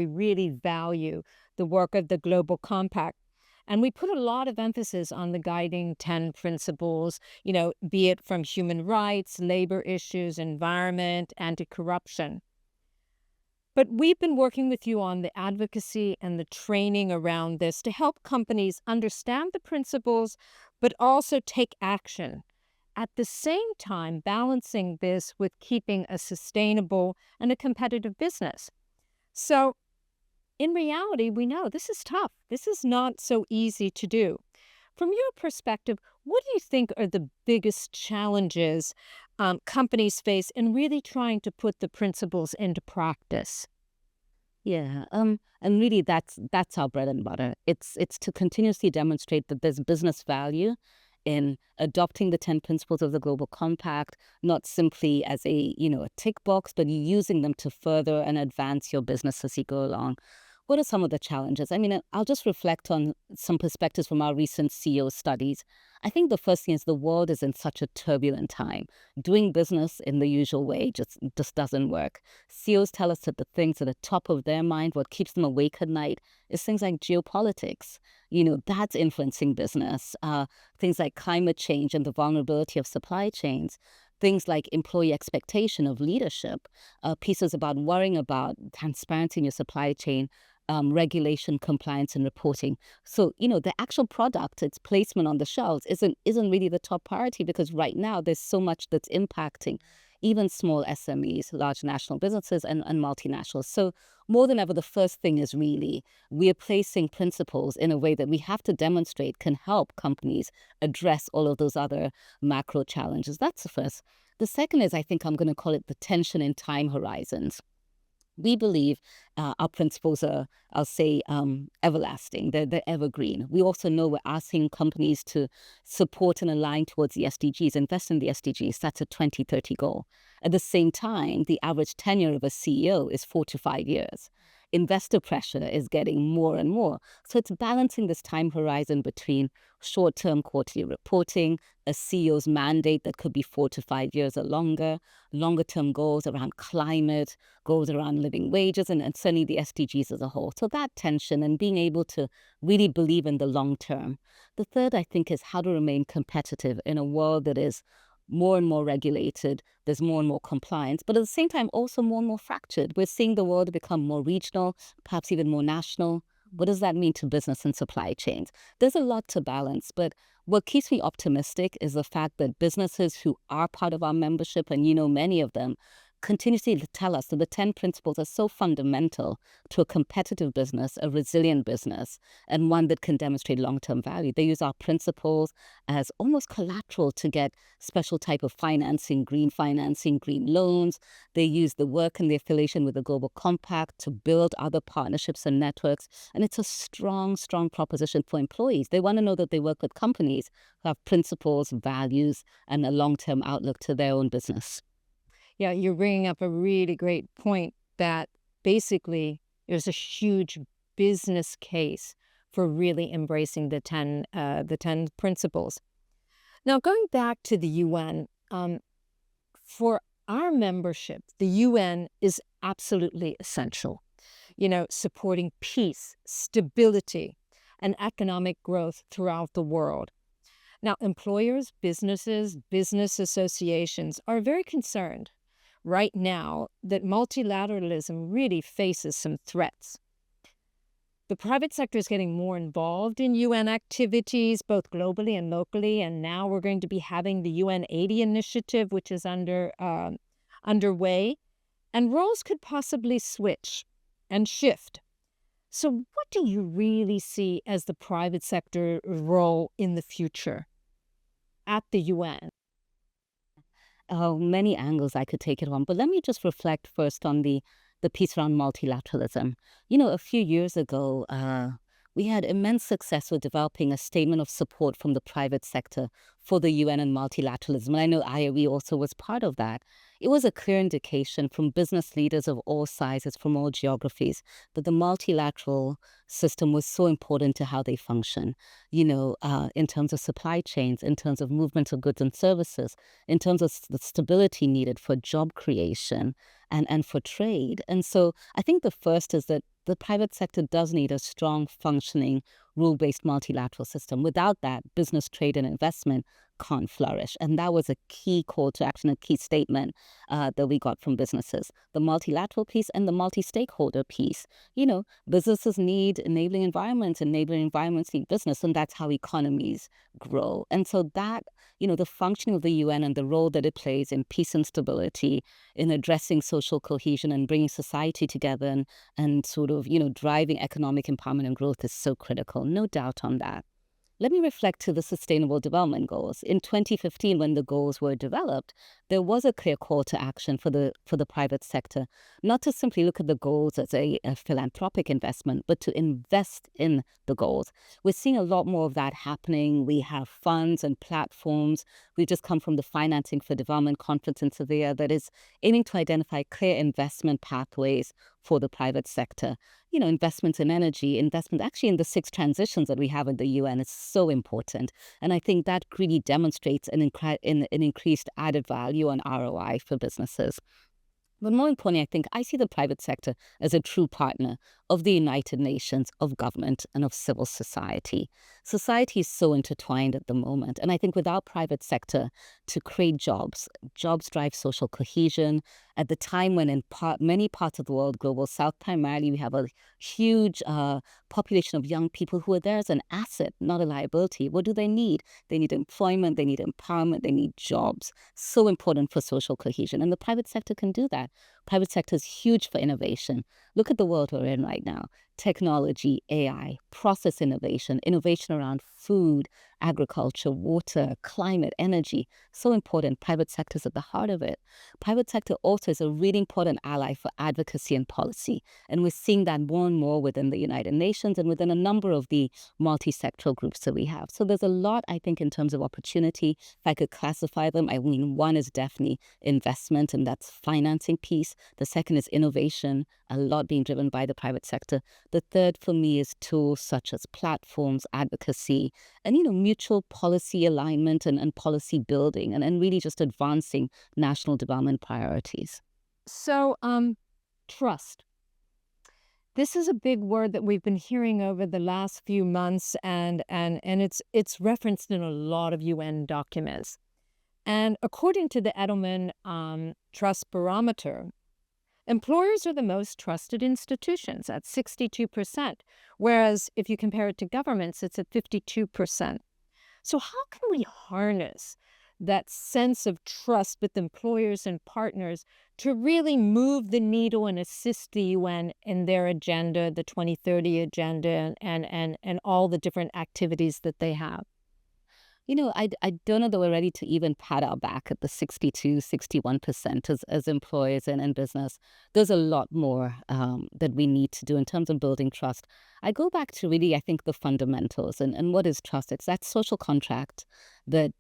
we really value the work of the Global Compact. And we put a lot of emphasis on the guiding 10 principles, be it from human rights, labor issues, environment, anti-corruption. But we've been working with you on the advocacy and the training around this to help companies understand the principles, but also take action. At the same time, balancing this with keeping a sustainable and a competitive business. So, in reality, we know this is tough. This is not so easy to do. From your perspective, what do you think are the biggest challenges companies face in really trying to put the principles into practice? Yeah, and really that's our bread and butter. It's to continuously demonstrate that there's business value in adopting the 10 principles of the Global Compact, not simply as a tick box, but using them to further and advance your business as you go along. What are some of the challenges? I mean, I'll just reflect on some perspectives from our recent CEO studies. I think the first thing is the world is in such a turbulent time. Doing business in the usual way just doesn't work. CEOs tell us that the things at the top of their mind, what keeps them awake at night, is things like geopolitics. That's influencing business. Things like climate change and the vulnerability of supply chains. Things like employee expectation of leadership, pieces about worrying about transparency in your supply chain, regulation, compliance, and reporting. So, the actual product, its placement on the shelves isn't really the top priority because right now there's so much that's impacting even small SMEs, large national businesses, and multinationals. So more than ever, the first thing is really we are placing principles in a way that we have to demonstrate can help companies address all of those other macro challenges. That's the first. The second is, I think I'm going to call it the tension in time horizons. We believe our principles are, I'll say, everlasting. They're evergreen. We also know we're asking companies to support and align towards the SDGs, invest in the SDGs. That's a 2030 goal. At the same time, the average tenure of a CEO is 4 to 5 years. Investor pressure is getting more and more. So it's balancing this time horizon between short-term quarterly reporting, a CEO's mandate that could be 4 to 5 years or longer-term goals around climate, goals around living wages, and certainly the SDGs as a whole. So that tension and being able to really believe in the long term. The third, I think, is how to remain competitive in a world that is more and more regulated, there's more and more compliance, but at the same time also more and more fractured. We're seeing the world become more regional, perhaps even more national. What does that mean to business and supply chains? There's a lot to balance, but what keeps me optimistic is the fact that businesses who are part of our membership, and many of them, continuously tell us that the 10 principles are so fundamental to a competitive business, a resilient business, and one that can demonstrate long-term value. They use our principles as almost collateral to get special type of financing, green loans. They use the work and the affiliation with the Global Compact to build other partnerships and networks. And it's a strong, strong proposition for employees. They want to know that they work with companies who have principles, values, and a long-term outlook to their own business. Yeah, you're bringing up a really great point that basically there's a huge business case for really embracing the 10 principles. Now, going back to the UN, for our membership, the UN is absolutely essential. Supporting peace, stability, and economic growth throughout the world. Now, employers, businesses, business associations are very concerned right now that multilateralism really faces some threats. The private sector is getting more involved in UN activities, both globally and locally, and now we're going to be having the UN 80 initiative, which is underway, and roles could possibly switch and shift. So what do you really see as the private sector role in the future at the UN? Oh, many angles I could take it on, but let me just reflect first on the piece around multilateralism. A few years ago, we had immense success with developing a statement of support from the private sector for the UN and multilateralism. And I know IOE also was part of that. It was a clear indication from business leaders of all sizes, from all geographies, that the multilateral system was so important to how they function, in terms of supply chains, in terms of movement of goods and services, in terms of the stability needed for job creation and for trade. And so I think the first is that the private sector does need a strong, functioning, rule-based multilateral system. Without that, business, trade, and investment can't flourish. And that was a key call to action, a key statement that we got from businesses. The multilateral piece and the multi-stakeholder piece. Businesses need enabling environments need business, and that's how economies grow. And so that, the functioning of the UN and the role that it plays in peace and stability, in addressing social cohesion and bringing society together and sort of, driving economic empowerment and growth is so critical. No doubt on that. Let me reflect to the Sustainable Development Goals. In 2015, when the goals were developed, there was a clear call to action for the private sector, not to simply look at the goals as a philanthropic investment, but to invest in the goals. We're seeing a lot more of that happening. We have funds and platforms. We've just come from the Financing for Development conference in Sevilla that is aiming to identify clear investment pathways for the private sector. Investments in energy, investment actually in the 6 transitions that we have in the UN is so important. And I think that really demonstrates an increased added value and ROI for businesses. But more importantly, I think I see the private sector as a true partner of the United Nations, of government, and of civil society. Society is so intertwined at the moment. And I think without private sector to create jobs drive social cohesion. At the time when in many parts of the world, Global South primarily, we have a huge population of young people who are there as an asset, not a liability. What do they need? They need employment, they need empowerment, they need jobs. So important for social cohesion. And the private sector can do that. Private sector is huge for innovation. Look at the world we're in right now. Technology, AI, process innovation, innovation around food, agriculture, water, climate, energy. So important. Private sector is at the heart of it. Private sector also is a really important ally for advocacy and policy. And we're seeing that more and more within the United Nations and within a number of the multi-sectoral groups that we have. So there's a lot, I think, in terms of opportunity. If I could classify them, one is definitely investment, and that's financing piece. The second is innovation, a lot being driven by the private sector. The third for me is tools such as platforms, advocacy, and mutual policy alignment and policy building and really just advancing national development priorities. So, trust. This is a big word that we've been hearing over the last few months, and it's referenced in a lot of UN documents. And according to the Edelman Trust Barometer, employers are the most trusted institutions at 62%, whereas if you compare it to governments, it's at 52%. So how can we harness that sense of trust with employers and partners to really move the needle and assist the UN in their agenda, the 2030 agenda, and all the different activities that they have? I don't know that we're ready to even pat our back at the 62, 61% as employers and in business. There's a lot more that we need to do in terms of building trust. I go back to really, I think, the fundamentals and what is trust? It's that social contract that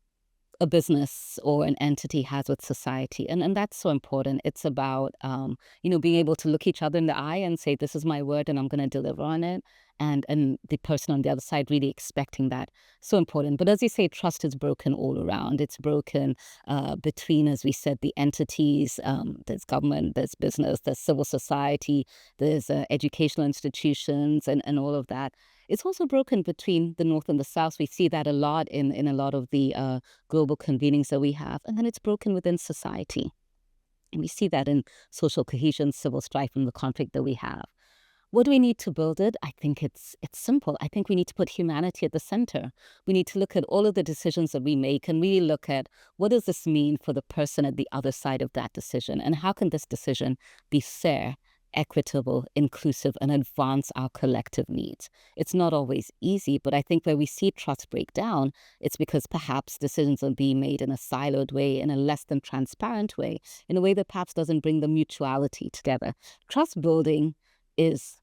a business or an entity has with society. And that's so important. It's about, being able to look each other in the eye and say, this is my word and I'm going to deliver on it. And the person on the other side really expecting that. So important. But as you say, trust is broken all around. It's broken between, as we said, the entities. There's government, there's business, there's civil society, there's educational institutions and all of that. It's also broken between the North and the South. We see that a lot in a lot of the global convenings that we have. And then it's broken within society. And we see that in social cohesion, civil strife, and the conflict that we have. What do we need to build it? I think it's simple. I think we need to put humanity at the center. We need to look at all of the decisions that we make and really look at what does this mean for the person at the other side of that decision, and how can this decision be fair, equitable, inclusive, and advance our collective needs. It's not always easy, but I think where we see trust break down, it's because perhaps decisions are being made in a siloed way, in a less than transparent way, in a way that perhaps doesn't bring the mutuality together. Trust building is,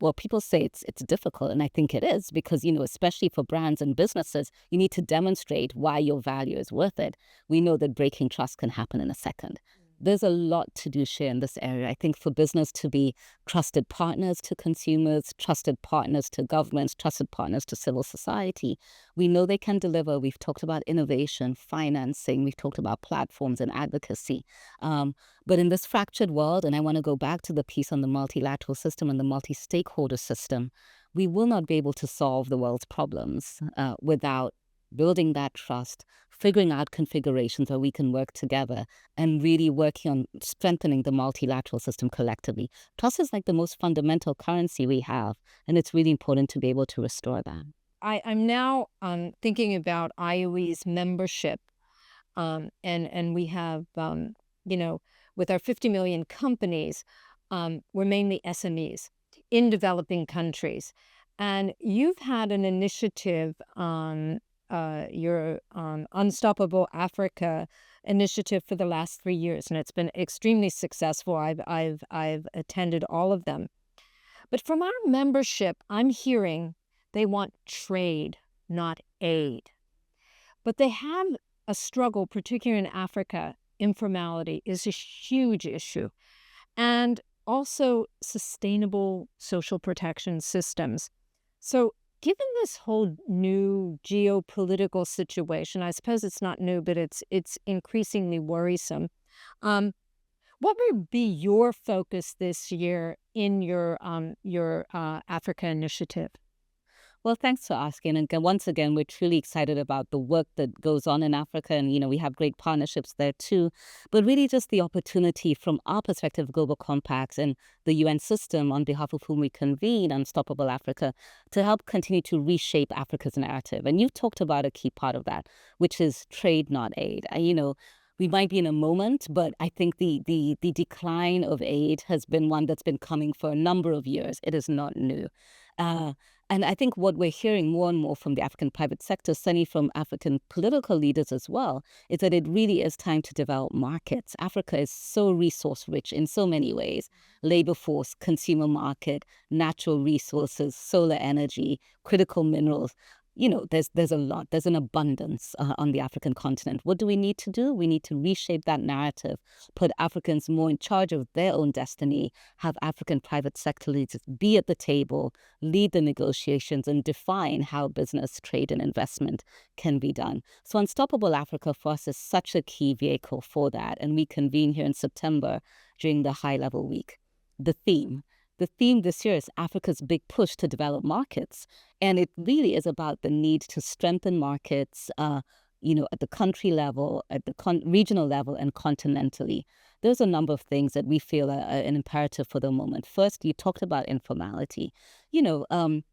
well, people say it's difficult, and I think it is because, especially for brands and businesses, you need to demonstrate why your value is worth it. We know that breaking trust can happen in a second. There's a lot to do, Shea, in this area. I think for business to be trusted partners to consumers, trusted partners to governments, trusted partners to civil society, we know they can deliver. We've talked about innovation, financing, we've talked about platforms and advocacy. But in this fractured world, and I want to go back to the piece on the multilateral system and the multi-stakeholder system, we will not be able to solve the world's problems without building that trust, figuring out configurations where we can work together, and really working on strengthening the multilateral system collectively. Trust is like the most fundamental currency we have, and it's really important to be able to restore that. I'm now thinking about IOE's membership, and we have, with our 50 million companies, we're mainly SMEs in developing countries. And you've had an initiative on your Unstoppable Africa initiative for the last 3 years, and it's been extremely successful. I've attended all of them. But from our membership, I'm hearing they want trade, not aid. But they have a struggle, particularly in Africa. Informality is a huge issue. And also sustainable social protection systems. So given this whole new geopolitical situation, I suppose it's not new, but it's increasingly worrisome. What would be your focus this year in your Africa initiative? Well, thanks for asking. And once again, we're truly excited about the work that goes on in Africa. And, we have great partnerships there too. But really just the opportunity from our perspective, Global Compacts and the UN system on behalf of whom we convene Unstoppable Africa to help continue to reshape Africa's narrative. And you've talked about a key part of that, which is trade, not aid. We might be in a moment, but I think the decline of aid has been one that's been coming for a number of years. It is not new. And I think what we're hearing more and more from the African private sector, certainly from African political leaders as well, is that it really is time to develop markets. Africa is so resource rich in so many ways: labor force, consumer market, natural resources, solar energy, critical minerals. There's a lot. There's an abundance on the African continent. What do we need to do? We need to reshape that narrative, put Africans more in charge of their own destiny, have African private sector leaders be at the table, lead the negotiations, and define how business, trade, and investment can be done. So Unstoppable Africa for us is such a key vehicle for that. And we convene here in September during the high-level week. The theme this year is Africa's big push to develop markets. And it really is about the need to strengthen markets, at the country level, at the regional level, and continentally. There's a number of things that we feel are an imperative for the moment. First, you talked about informality. And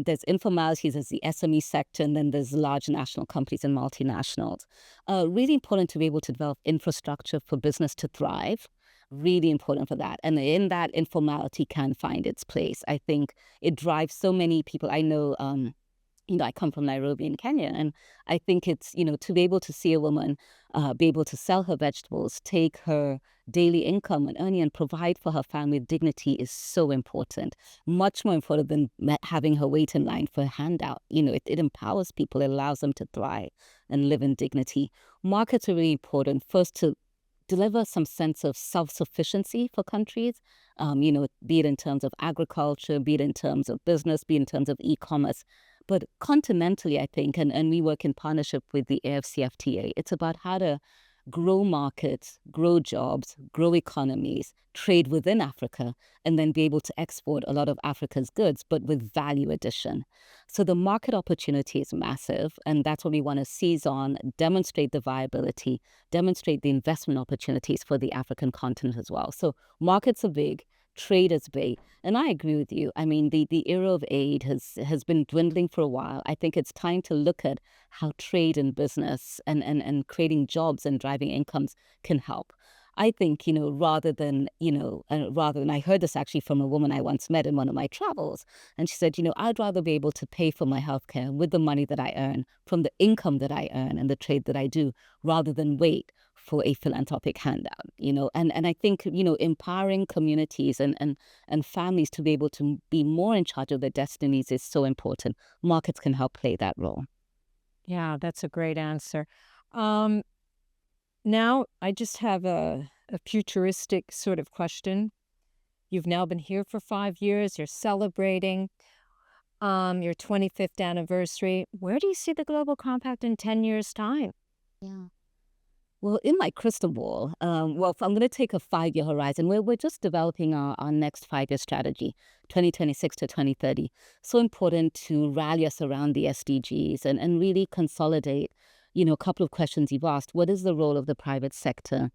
there's informalities, there's the SME sector, and then there's large national companies and multinationals. Really important to be able to develop infrastructure for business to thrive. Really important for that. And in that, informality can find its place. I think it drives so many people. I know, I come from Nairobi in Kenya, and I think it's, to be able to see a woman be able to sell her vegetables, take her daily income and earning and provide for her family with dignity is so important. Much more important than having her wait in line for a handout. It empowers people. It allows them to thrive and live in dignity. Markets are really important. First, to deliver some sense of self-sufficiency for countries, be it in terms of agriculture, be it in terms of business, be it in terms of e-commerce. But continentally, I think, and we work in partnership with the AFCFTA, it's about how to grow markets, grow jobs, grow economies, trade within Africa, and then be able to export a lot of Africa's goods, but with value addition. So the market opportunity is massive, and that's what we want to seize on, demonstrate the viability, demonstrate the investment opportunities for the African continent as well. So markets are big, trade is big. And I agree with you. I mean, the era of aid has been dwindling for a while. I think it's time to look at how trade and business and creating jobs and driving incomes can help. I think, rather than I heard this actually from a woman I once met in one of my travels. And she said, I'd rather be able to pay for my healthcare with the money that I earn, from the income that I earn and the trade that I do, rather than wait for a philanthropic handout, and I think, empowering communities and families to be able to be more in charge of their destinies is so important. Markets can help play that role. Yeah, that's a great answer. now I just have a futuristic sort of question. You've now been here for 5 years. You're celebrating your 25th anniversary. Where do you see the Global Compact in 10 years' time? Yeah. Well, in my crystal ball, if I'm going to take a 5-year horizon, we're just developing our next 5-year strategy, 2026 to 2030. So important to rally us around the SDGs and really consolidate, a couple of questions you've asked. What is the role of the private sector?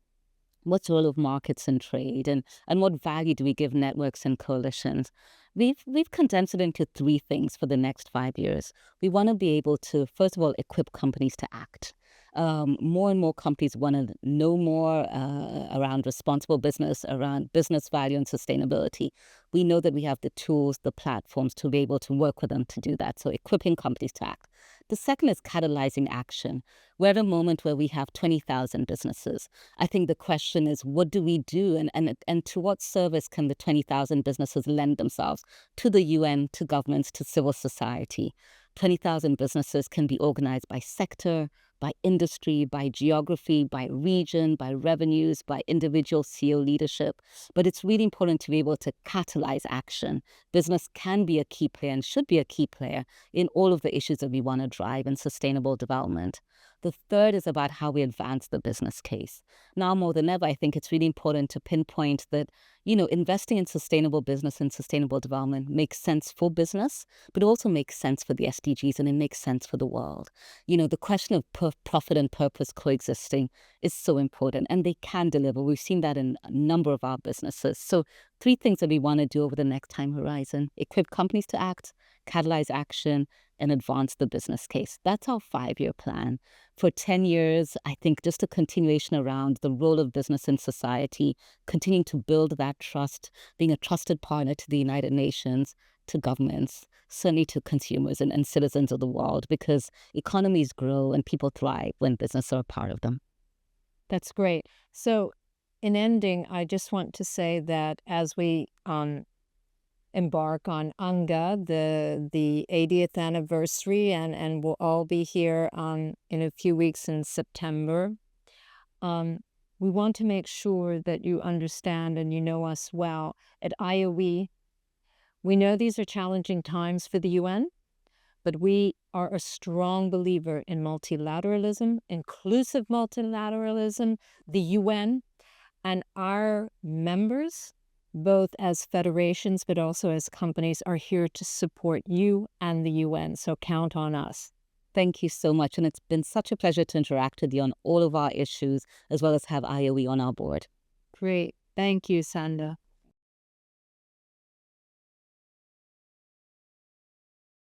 What's the role of markets and trade, and what value do we give networks and coalitions? We've condensed it into three things for the next 5 years. We want to be able to, first of all, equip companies to act. More and more companies want to know more around responsible business, around business value and sustainability. We know that we have the tools, the platforms to be able to work with them to do that. So equipping companies to act. The second is catalyzing action. We're at a moment where we have 20,000 businesses. I think the question is, what do we do, and to what service can the 20,000 businesses lend themselves to the UN, to governments, to civil society? 20,000 businesses can be organized by sector, by industry, by geography, by region, by revenues, by individual CEO leadership. But it's really important to be able to catalyze action. Business can be a key player and should be a key player in all of the issues that we want to drive in sustainable development. The third is about how we advance the business case. Now more than ever, I think it's really important to pinpoint that, investing in sustainable business and sustainable development makes sense for business, but also makes sense for the SDGs, and it makes sense for the world. The question of profit and purpose coexisting is so important, and they can deliver. We've seen that in a number of our businesses. So three things that we want to do over the next time horizon: equip companies to act, catalyze action, and advance the business case. That's our 5-year plan. For 10 years, I think just a continuation around the role of business in society, continuing to build that trust, being a trusted partner to the United Nations, to governments, certainly to consumers and citizens of the world, because economies grow and people thrive when businesses are a part of them. That's great. So, in ending, I just want to say that as we embark on UNGA, the 80th anniversary, and we'll all be here in a few weeks in September. We want to make sure that you understand and you know us well. At IOE, we know these are challenging times for the UN, but we are a strong believer in multilateralism, inclusive multilateralism. The UN and our members, both as federations but also as companies, are here to support you and the UN. So count on us. Thank you so much. And it's been such a pleasure to interact with you on all of our issues, as well as have IOE on our board. Great. Thank you, Sanda.